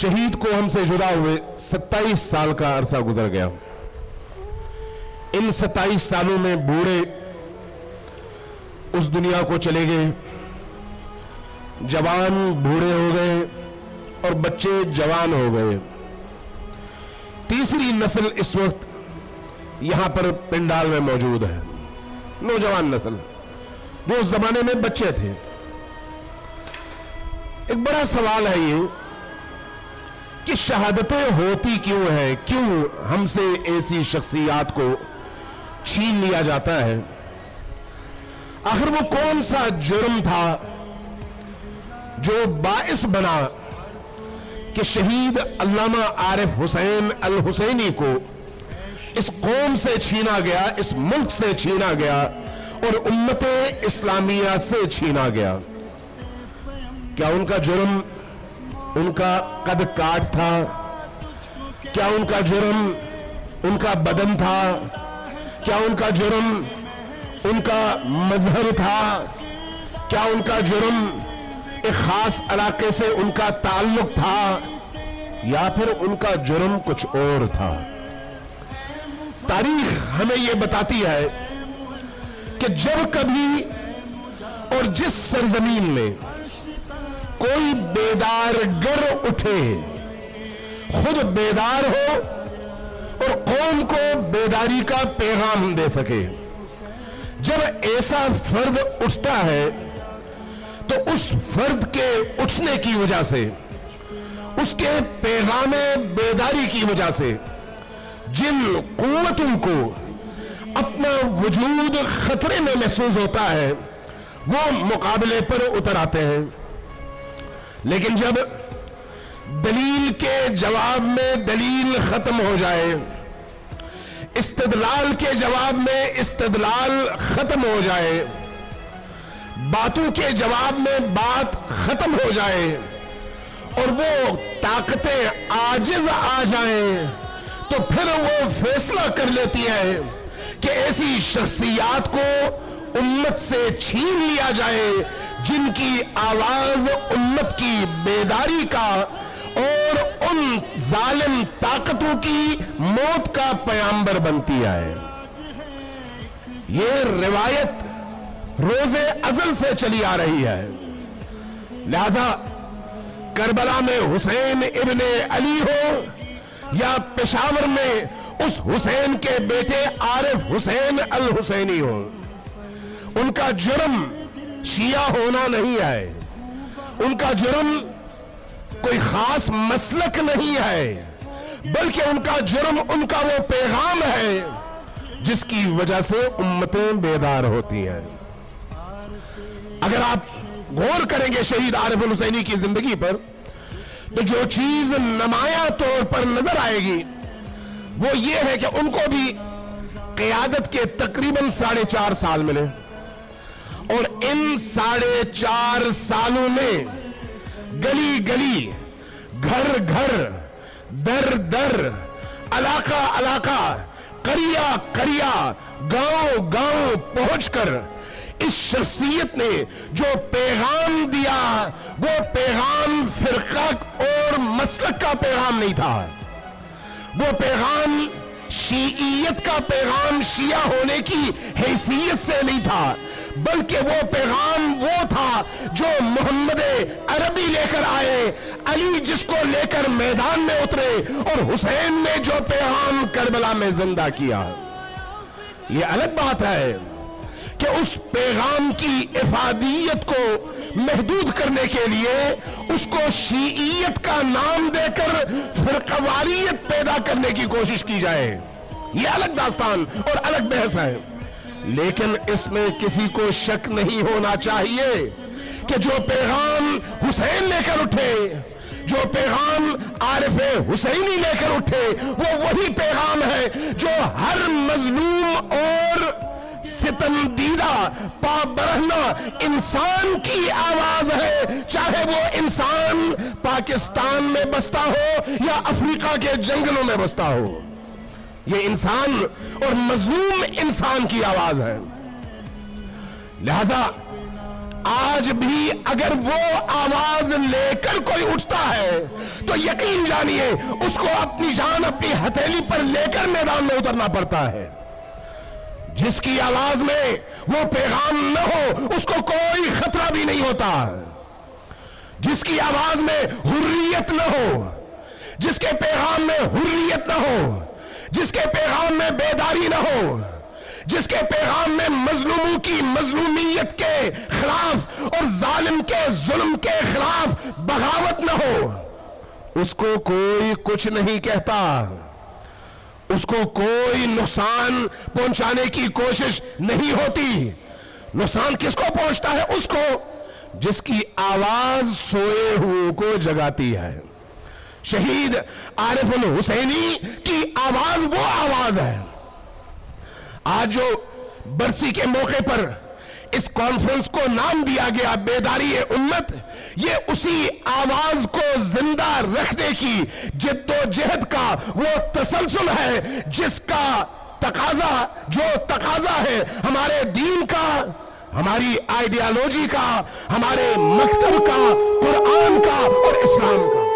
शहीद को हमसे जुदा हुए 27 साल का अरसा गुजर गया। इन 27 सालों में बूढ़े उस दुनिया को चले गए, जवान बूढ़े हो गए और बच्चे जवान हो गए। तीसरी नस्ल इस वक्त यहां पर पिंडाल में मौजूद है, नौजवान नस्ल, जो उस जमाने में बच्चे थे। एक बड़ा सवाल है ये कि शहादतें होती क्यों है, क्यों हमसे ऐसी शख्सियात को छीन लिया जाता है? आखिर वो कौन सा जुर्म था जो बाइस बना कि शहीद अल्लामा आरिफ हुसैन अल हुसैनी को इस कौम से छीना गया, इस मुल्क से छीना गया और उम्मत इस्लामिया से छीना गया? क्या उनका जुर्म उनका कद काट था? क्या उनका जुर्म उनका बदन था? क्या उनका जुर्म उनका मजहर था? क्या उनका जुर्म एक खास इलाके से उनका ताल्लुक था, या फिर उनका जुर्म कुछ और था? तारीख हमें यह बताती है कि जब कभी और जिस सरजमीन में कोई बेदार गर उठे, खुद बेदार हो और कौम को बेदारी का पैगाम दे सके, जब ऐसा फर्द उठता है तो उस फर्द के उठने की वजह से, उसके पैगाम बेदारी की वजह से जिन कुव्वतों को अपना वजूद खतरे में महसूस होता है, वो मुकाबले पर उतर आते हैं। लेकिन जब दलील के जवाब में दलील खत्म हो जाए, इस्तदलाल के जवाब में इस्तदलाल खत्म हो जाए, बातों के जवाब में बात खत्म हो जाए और वो ताकतें आजिज आ जाएं, तो फिर वो फैसला कर लेती है कि ऐसी शख्सियात को उम्मत से छीन लिया जाए जिनकी आवाज उम्मत की बेदारी का और उन जालिम ताकतों की मौत का पैगंबर बनती है। ये रिवायत रोज़े अज़ल से चली आ रही है। लिहाजा करबला में हुसैन इब्ने अली हो या पेशावर में उस हुसैन के बेटे आरिफ हुसैन अल हुसैनी हो, उनका जुर्म शिया होना नहीं है, उनका जुर्म कोई खास मसलक नहीं है, बल्कि उनका जुर्म उनका वो पैगाम है जिसकी वजह से उम्मतें बेदार होती हैं। अगर आप गौर करेंगे शहीद आरिफ अल हुसैनी की जिंदगी पर, तो जो चीज नुमाया तौर पर नजर आएगी वो ये है कि उनको भी क़यादत के तकरीबन 4.5 साल मिले और इन 4.5 सालों में गली गली, घर घर, दर दर, इलाका इलाका, करिया करिया, गांव गांव पहुंचकर इस शख्सियत ने जो पैगाम दिया, वो पैगाम फिरका और मसलक का पैगाम नहीं था। वो पैगाम शीइयत का पैगाम शिया होने की हैसियत से नहीं था, बल्कि वो पैगाम वो था जो मोहम्मद अरबी लेकर आए, अली जिसको लेकर मैदान में उतरे और हुसैन ने जो पैगाम करबला में जिंदा किया। ये अलग बात है कि उस पैगाम की इफादियत को महदूद करने के लिए उसको शीइयत का नाम देकर फिरकावारियत पैदा करने की कोशिश की जाए। ये अलग दास्तान और अलग बहस है। लेकिन इसमें किसी को शक नहीं होना चाहिए कि जो पैगाम हुसैन लेकर उठे, जो पैगाम आरिफ हुसैनी लेकर उठे, वो वही पैगाम है जो हर मजलूम और सितमदीदा पाबरहना इंसान की आवाज है, चाहे वो इंसान पाकिस्तान में बसता हो या अफ्रीका के जंगलों में बसता हो। ये इंसान और मजलूम इंसान की आवाज है। लिहाजा آج بھی اگر وہ آواز لے کر کوئی اٹھتا ہے تو یقین جانیے اس کو اپنی جان اپنی ہتھیلی پر لے کر میدان میں اترنا پڑتا ہے. جس کی آواز میں وہ پیغام نہ ہو اس کو کوئی خطرہ بھی نہیں ہوتا. جس کی آواز میں حریت نہ ہو، جس کے پیغام میں حریت نہ ہو، جس کے پیغام میں بیداری نہ ہو، جس کے پیغام میں مظلوموں کی مظلومیت کے خلاف اور ظالم کے ظلم کے خلاف بغاوت نہ ہو، اس کو کوئی کچھ نہیں کہتا. اس کو کوئی نقصان پہنچانے کی کوشش نہیں ہوتی. نقصان کس کو پہنچتا ہے؟ اس کو جس کی آواز سوئے ہوئے کو جگاتی ہے. شہید عارف الحسینی کی آواز وہ آواز ہے. آج جو برسی کے موقع پر اس کانفرنس کو نام دیا گیا بیداری امت، یہ اسی آواز کو زندہ رکھنے کی جد و جہد کا وہ تسلسل ہے جس کا تقاضا ہے ہمارے دین کا، ہماری آئیڈیالوجی کا، ہمارے مکتب کا، قرآن کا اور اسلام کا.